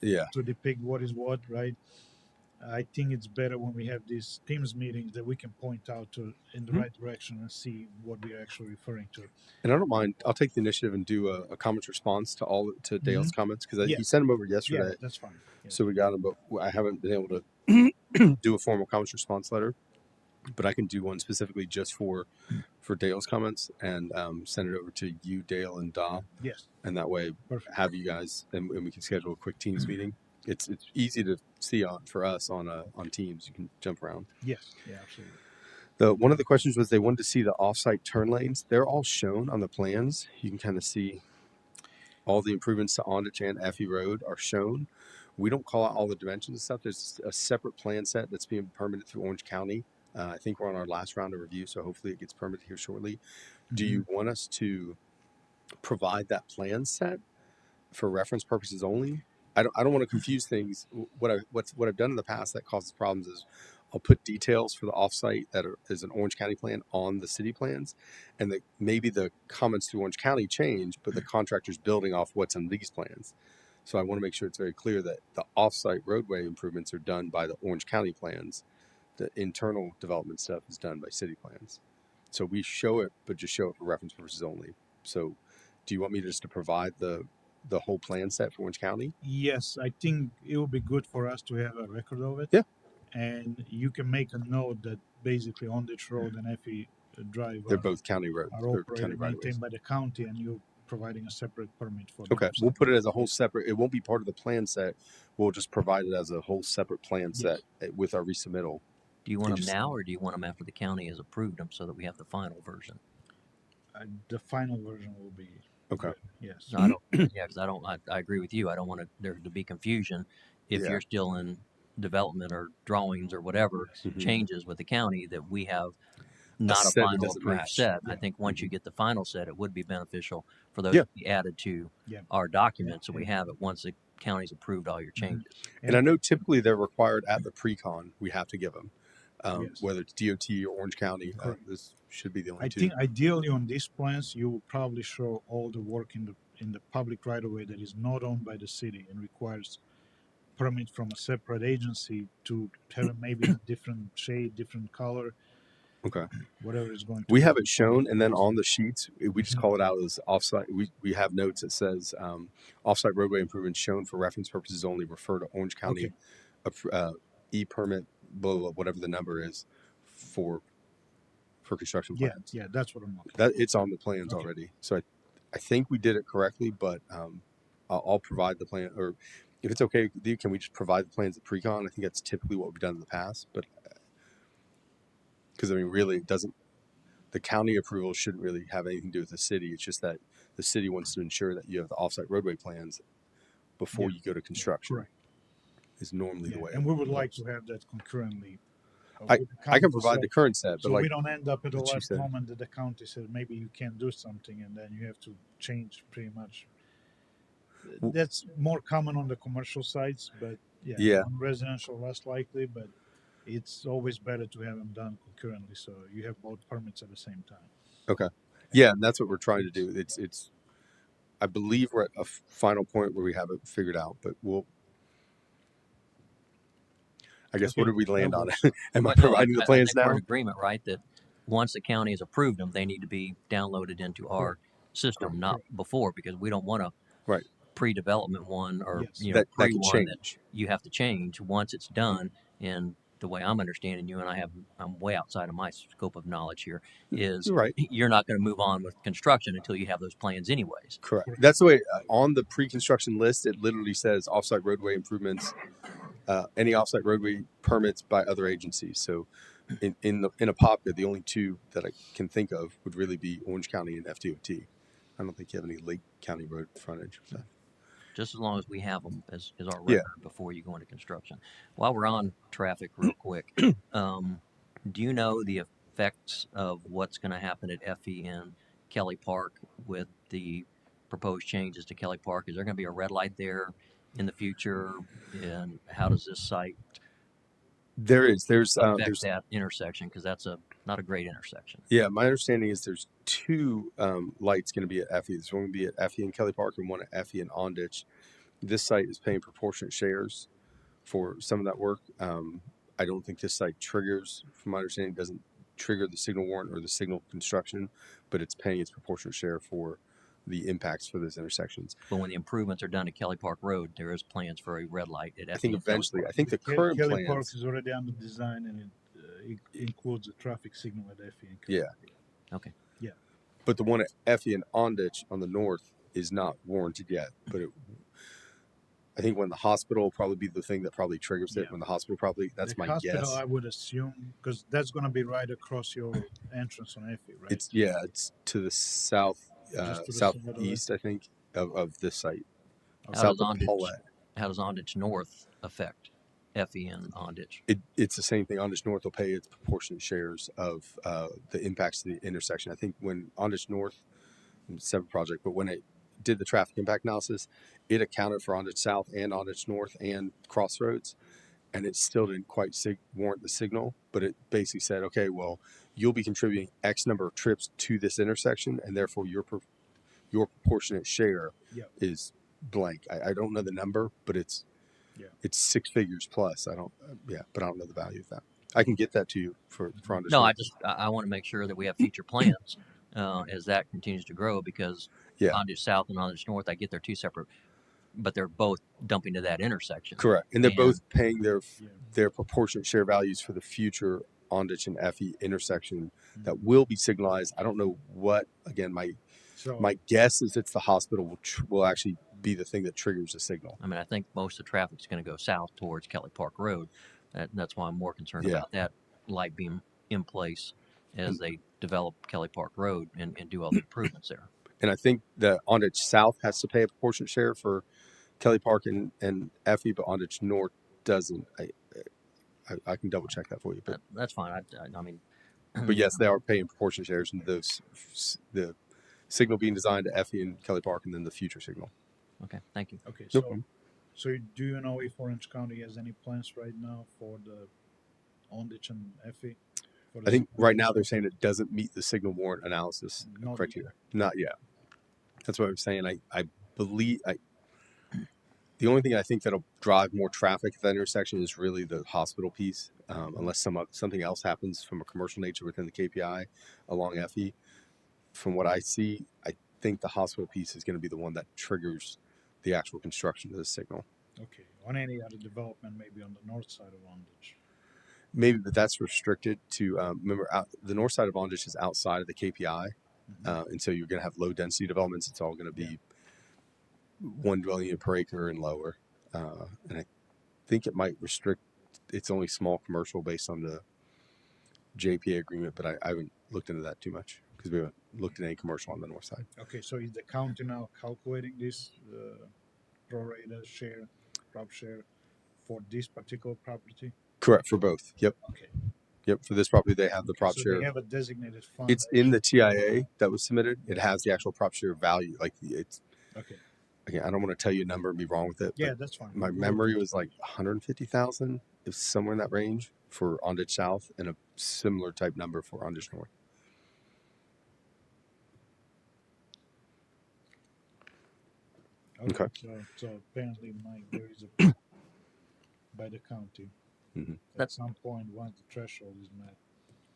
Yeah. to depict what is what, right? I think it's better when we have these Teams meetings that we can point out to in the right direction and see what we are actually referring to. And I don't mind. I'll take the initiative and do a comments response to Dale's comments because Yeah. he sent them over Yeah, yesterday. that's fine. Yes. So we got them, but I haven't been able to do a formal comments response letter. But I can do one specifically just for Dale's comments and send it over to you, Dale, and Da. Yes. And that way, Perfect. have you guys, and we can schedule a quick Teams meeting. It's easy to see for us on Teams. You can jump around. Yes. Yeah, absolutely. One of the questions was they wanted to see the offsite turn lanes. They're all shown on the plans. You can kind of see all the improvements to Ondich and Effie Road are shown. We don't call out all the dimensions and stuff. There's a separate plan set that's being permitted through Orange County. I think we're on our last round of review, so hopefully it gets permitted here shortly. Mm-hmm. Do you want us to provide that plan set for reference purposes only? I don't want to confuse things. What I've done in the past that causes problems is I'll put details for the offsite that is an Orange County plan on the city plans, and maybe the comments to Orange County change, but the contractor's building off what's in these plans. So I want to make sure it's very clear that the offsite roadway improvements are done by the Orange County plans. The internal development stuff is done by city plans. So we show it, but just show it for reference purposes only. So do you want me just to provide the whole plan set for Orange County? Yes, I think it would be good for us to have a record of it. Yeah. And you can make a note that basically Ondich Road and Effie Drive they're both county roads. Are operated, maintained by the county, and you're providing a separate permit for them. Okay, we'll put it as a whole separate. It won't be part of the plan set. We'll just provide it as a whole separate plan set with our resubmittal. Do you want them now, or do you want them after the county has approved them so that we have the final version? The final version will be okay. Good. Yes. No, I don't. Yeah, because I agree with you. I don't want there to be confusion if you're still in development or drawings or whatever changes with the county that we have not a final approved set. I think once you get the final set, it would be beneficial for those to be added to our documents, so we have it once the county's approved all your changes. And I know typically they're required at the pre-con. We have to give them. Whether it's DOT or Orange County, this should be the only two. I think ideally on these plans, you will probably show all the work in the public right of way that is not owned by the city and requires permit from a separate agency to have maybe a different shade, different color. Okay. Whatever is going to we have it shown, and then on the sheets, we just call it out as offsite. We have notes that says offsite roadway improvements shown for reference purposes only. Refer to Orange County e-permit, blah, blah, whatever the number is for construction plans. Yeah, that's what I'm looking for. It's on the plans already. So I think we did it correctly, but I'll provide the plan, or if it's okay with you, can we just provide the plans at pre-con? I think that's typically what we've done in the past, but because I mean, really, it doesn't. The county approval shouldn't really have anything to do with the city. It's just that the city wants to ensure that you have the offsite roadway plans before you go to construction. Correct. Is normally the way. And we would like to have that concurrently. I can provide the current set, but so like, we don't end up at the last moment that the county says maybe you can't do something, and then you have to change pretty much. That's more common on the commercial sites, but on residential less likely. But it's always better to have them done concurrently, so you have both permits at the same time. Okay. Yeah, and that's what we're trying to do. It's. I believe we're at a final point where we have it figured out, but we'll. I guess what did we land on? Am I providing the plans now? We're in agreement, right? That once the county has approved them, they need to be downloaded into our system, not before, because we don't want to pre-development one or pre one that you have to change once it's done. And the way I'm understanding you, and I'm way outside of my scope of knowledge here, is you're not going to move on with construction until you have those plans anyways. Correct. That's the way on the pre-construction list, it literally says offsite roadway improvements, any offsite roadway permits by other agencies. So in Apopka, the only two that I can think of would really be Orange County and FDOT. I don't think you have any Lake County road frontage. So. just as long as we have them as our Yeah. record before you go into construction. While we're on traffic, real quick, do you know the effects of what's going to happen at Effie and Kelly Park with the proposed changes to Kelly Park? Is there going to be a red light there in the future? And how does this site There's affect that intersection? Because that's not a great intersection. yeah, my understanding is there's two lights going to be at Effie. There's one going to be at Effie and Kelly Park and one at Effie and Onditch. This site is paying proportionate shares for some of that work. I don't think this site triggers, from my understanding, doesn't trigger the signal warrant or the signal construction, but it's paying its proportionate share for the impacts for those intersections. But when the improvements are done at Kelly Park Road, there is plans for a red light at Effie. I think and Kelly eventually, Park. I think the current Kelly Park plans. is already under design, and it includes a traffic signal at Effie and Kelly. Yeah. Okay. Yeah. But the one at Effie and Onditch on the north is not warranted yet. But I think when the hospital will probably be the thing that probably triggers it. Yeah. When the hospital probably, that's the my hospital, guess. I would assume, because that's going to be right across your entrance on Effie, right? It's to the south, Just to the side of it. southeast, I think, of this site. How South does of Onditch, Paulette. how does Onditch North affect Effie and Onditch? It's the same thing. Onditch North will pay its proportionate shares of the impacts to the intersection. I think when Onditch North, separate project, but when it did the traffic impact analysis, it accounted for Onditch South and Onditch North and Crossroads, and it still didn't quite warrant the signal. But it basically said, okay, well, you'll be contributing X number of trips to this intersection, and therefore your proportionate share is blank. I don't know the number, but it's six figures plus. But I don't know the value of that. I can get that to you for Onditch. No, I want to make sure that we have future plans as that continues to grow, because Onditch South and Onditch North, I get they're two separate, but they're both dumping to that intersection. Correct, and they're both paying their proportionate share values for the future Onditch and Effie intersection that will be signalized. I don't know what. Again, my guess is it's the hospital will actually be the thing that triggers the signal. I mean, I think most of the traffic is going to go south towards Kelly Park Road. That's why I'm more concerned about that light being in place as they develop Kelly Park Road and do all the improvements there. And I think that Onditch South has to pay a proportionate share for Kelly Park and Effie, but Onditch North doesn't. I can double check that for you. But that's fine. I mean, but yes, they are paying proportionate shares, and the signal being designed to Effie and Kelly Park, and then the future signal. Okay, thank you. Okay, so do you know if Orange County has any plans right now for the Onditch and Effie? I think right now they're saying it doesn't meet the signal warrant analysis criteria. Not yet. That's what I'm saying. I believe the only thing I think that'll drive more traffic at that intersection is really the hospital piece, unless something else happens from a commercial nature within the KPI along Effie. From what I see, I think the hospital piece is going to be the one that triggers the actual construction of the signal. Okay. On any other development, maybe on the north side of Onditch. Maybe, but that's restricted to, remember, the north side of Onditch is outside of the KPI. And so you're going to have low density developments. It's all going to be 1 dwelling unit per acre and lower. And I think it might restrict, it's only small commercial based on the JPA agreement, but I haven't looked into that too much because we haven't looked at any commercial on the north side. Okay, so is the county now calculating this pro rata share, prop share for this particular property? Correct, for both. Yep. Okay. Yep, for this property, they have the prop so share. They have a designated fund. It's in the TIA that was submitted. It has the actual prop share value. Okay. Again, I don't want to tell you a number and be wrong with it. Yeah, that's fine. My memory was like 150,000. It's somewhere in that range for Onditch South, and a similar type number for Onditch North. Okay. So apparently, Mike, there is a by the county. Mm-hmm. At some point, once the threshold is met.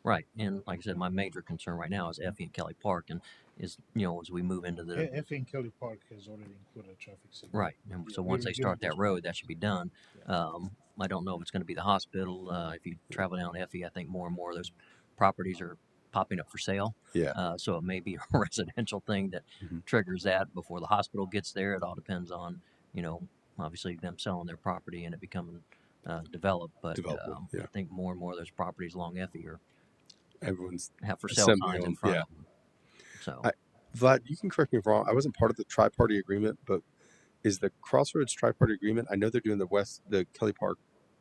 Right, and like I said, my major concern right now is Effie and Kelly Park, and is as we move into the Effie and Kelly Park has already included a traffic signal. Right, and so once they start that road, that should be done. I don't know if it's going to be the hospital. If you travel down Effie, I think more and more of those properties are popping up for sale. Yeah. So it may be a residential thing that triggers that before the hospital gets there. It all depends on obviously them selling their property and it becoming developed. But I think more and more of those properties along Effie are. Everyone's have for sale signs in front of them. So, Vlad, you can correct me if I'm wrong. I wasn't part of the tri-party agreement, but Is the Crossroads tri-party agreement? I know they're doing the Kelly Park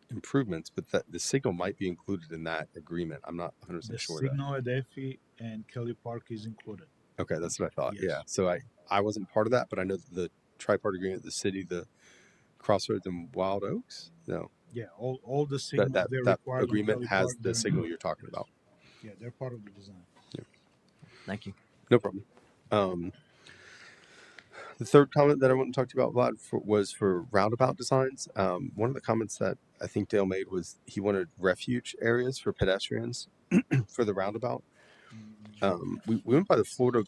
improvements, but that the signal might be included in that agreement. I'm not 100% The sure of that. signal at Effie and Kelly Park is included. Okay, that's what I thought. Yes. Yeah. So I wasn't part of that, but I know that the tri-party agreement, the city, the Crossroads and Wild Oaks. No, Yeah, all the signals that they that required on agreement Kelly has Park, the they're signal included. you're talking Yes. about. Yeah, they're part of the design. Thank you. No problem. The third comment that I want to talk to you about, Vlad, was for roundabout designs. One of the comments that I think Dale made was he wanted refuge areas for pedestrians for the roundabout. We went by the Florida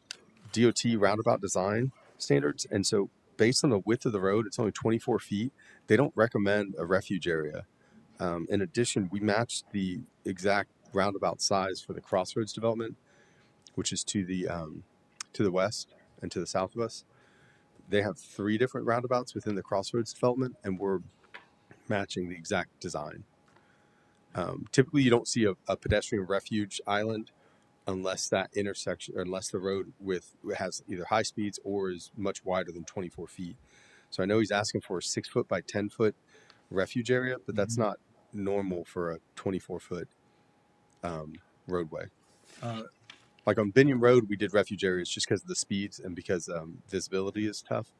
DOT roundabout design standards, and so based on the width of the road, it's only 24 feet. They don't recommend a refuge area. In addition, we matched the exact roundabout size for the Crossroads development, which is to the west and to the south of us. They have 3 different roundabouts within the Crossroads development, and we're matching the exact design. Typically, you don't see a pedestrian refuge island unless that intersection, or unless the road has either high speeds or is much wider than 24 feet. So I know he's asking for a 6 foot by 10 foot refuge area, but that's not normal for a 24 foot roadway. Like on Binion Road, we did refuge areas just because of the speeds and because visibility is tough.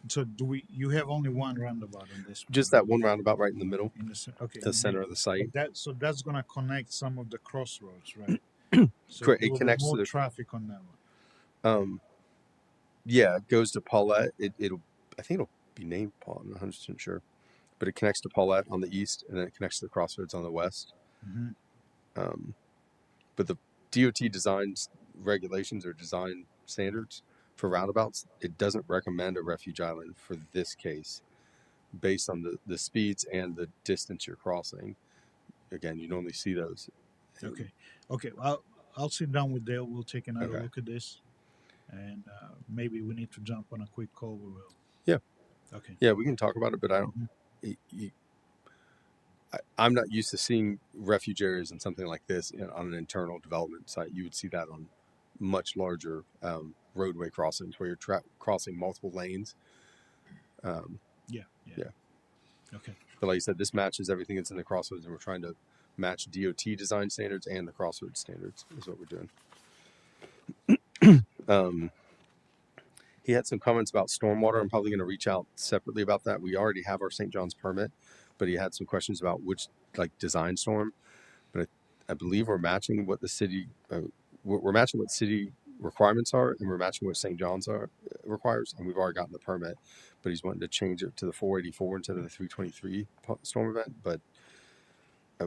So you have only one roundabout on this one? Just that one roundabout right in the middle, In the okay, the center of the site. That's gonna connect some of the crossroads, right? So Correct. there It will be connects more to the traffic on that one. yeah, it goes to Paulette. I think it'll be named Paul. I'm not 100% sure, but it connects to Paulette on the east, and then it connects to the Crossroads on the west. But the DOT designs regulations or design standards for roundabouts, it doesn't recommend a refuge island for this case, based on the speeds and the distance you're crossing. Again, you normally see those. Okay. I'll sit down with Dale. We'll take another Okay. look at this, and maybe we need to jump on a quick call. We will. Yeah. Okay. Yeah, we can talk about it, but I don't. I'm not used to seeing refuge areas in something like this on an internal development site. You would see that on much larger roadway crossings where you're crossing multiple lanes. Yeah. Okay. But like you said, this matches everything that's in the Crossroads, and we're trying to match DOT design standards and the Crossroads standards is what we're doing. He had some comments about stormwater. I'm probably going to reach out separately about that. We already have our St. John's permit, but he had some questions about which design storm. But I believe we're matching what the city we're matching what city requirements are, and we're matching what St. John's requires, and we've already gotten the permit. But he's wanting to change it to the 484 instead of the 323 storm event. But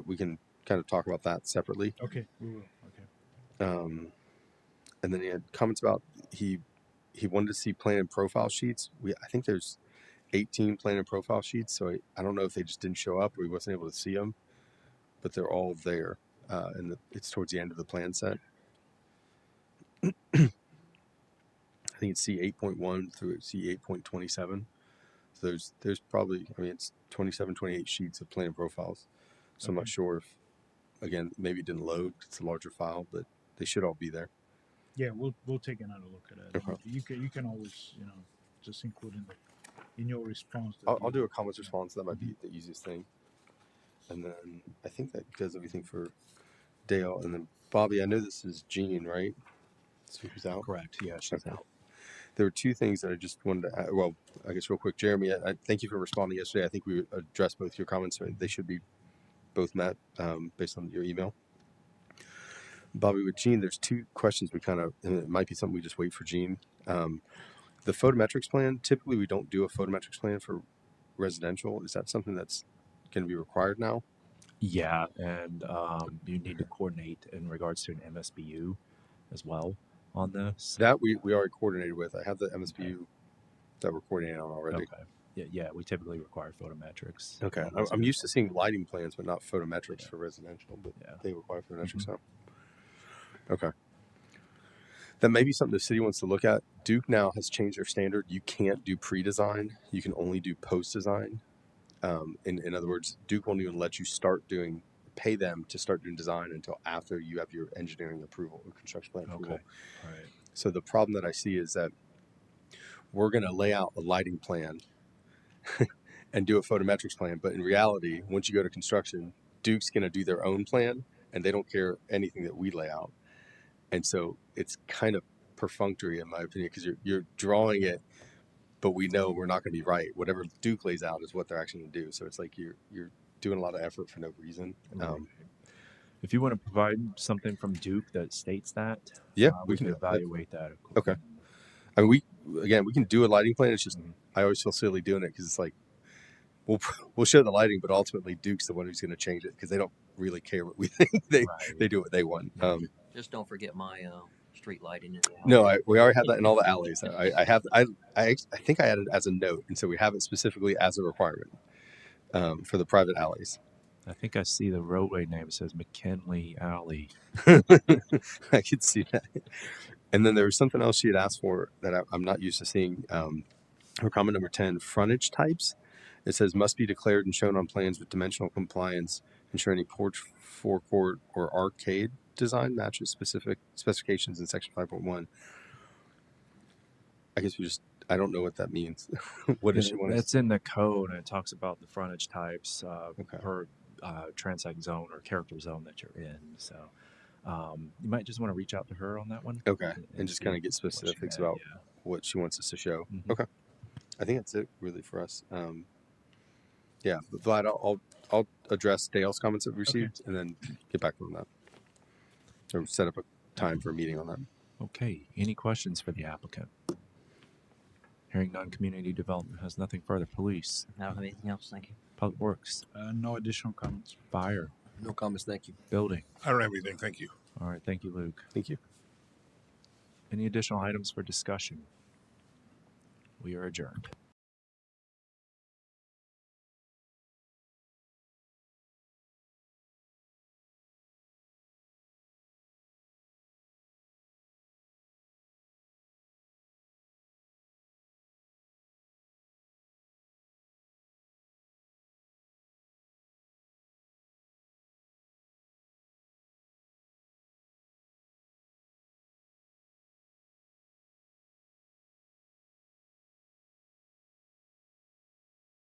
we can kind of talk about that separately. Okay, we will. Okay. And then he had comments about he wanted to see plan and profile sheets. I think there's 18 plan and profile sheets, so I don't know if they just didn't show up or he wasn't able to see them, but they're all there, and it's towards the end of the plan set. I think it's C8.1 through C8.27. So there's probably, it's 27, 28 sheets of plan and profiles. So I'm not sure if, again, maybe it didn't load. It's a larger file, but they should all be there. Yeah, we'll take another look at that. Okay. You can always just include in your response. I'll do a comments response. That might be the easiest thing. And then I think that does everything for Dale. And then Bobby, I know this is Jean, right? So who's out? Correct. Yeah, she's out. There were 2 things that I just wanted to add. Well, I guess real quick, Jeremy, I thank you for responding yesterday. I think we addressed both your comments. They should be both met based on your email. Bobby, with Gene, there's 2 questions and it might be something we just wait for Gene. The photometrics plan, typically we don't do a photometrics plan for residential. Is that something that's going to be required now? Yeah, and you need to coordinate in regards to an MSBU as well on this. That we already coordinated with. I have the MSBU that we're coordinating on already. Okay. Yeah, we typically require photometrics. Okay. I'm used to seeing lighting plans, but not photometrics for residential, but they require photometrics now. Okay. That may be something the city wants to look at. Duke now has changed their standard. You can't do pre-design. You can only do post-design. In other words, Duke won't even let you pay them to start doing design until after you have your engineering approval or construction plan approval. Okay. All right. So the problem that I see is that we're going to lay out a lighting plan and do a photometrics plan. But in reality, once you go to construction, Duke's going to do their own plan, and they don't care anything that we lay out. And so it's kind of perfunctory, in my opinion, because you're drawing it, but we know we're not going to be right. Whatever Duke lays out is what they're actually going to do. So it's like you're doing a lot of effort for no reason. If you want to provide something from Duke that states that, Yeah, we can can do that. evaluate that. Okay. I mean, we can do a lighting plan. It's just Mhm. I always feel silly doing it because it's like we'll show the lighting, but ultimately Duke's the one who's going to change it because they don't really care what we think. They do what they want. Just don't forget my street lighting in the alley. No, we already have that in all the alleys. I think I added it as a note, and so we have it specifically as a requirement for the private alleys. I think I see the roadway name. It says McKinley Alley. I could see that. And then there was something else she had asked for that I'm not used to seeing. Her comment number 10, frontage types. It says must be declared and shown on plans with dimensional compliance, ensure any porch, forecourt, or arcade design matches specific specifications in section 5.1. I guess I don't know what that means. What does she want us? It's in the code, and it talks about the frontage types Okay. per transect zone or character zone that you're in. So you might just want to reach out to her on that one. Okay, and just see kind of get what she specifics had, about yeah. what she wants us to show. Mhm. Okay, I think that's it really for us. Yeah, but Vlad, I'll address Dale's comments that we received and then get back on that, or set up a time for a meeting on that. Okay. Any questions for the applicant? Hearing none, community development has nothing further. Police, I don't have anything else. Thank you. public works, No additional comments. fire, No comments. Thank you. building. I don't have anything. Thank you. All right. Thank you, Luke. Thank you. Any additional items for discussion? We are adjourned.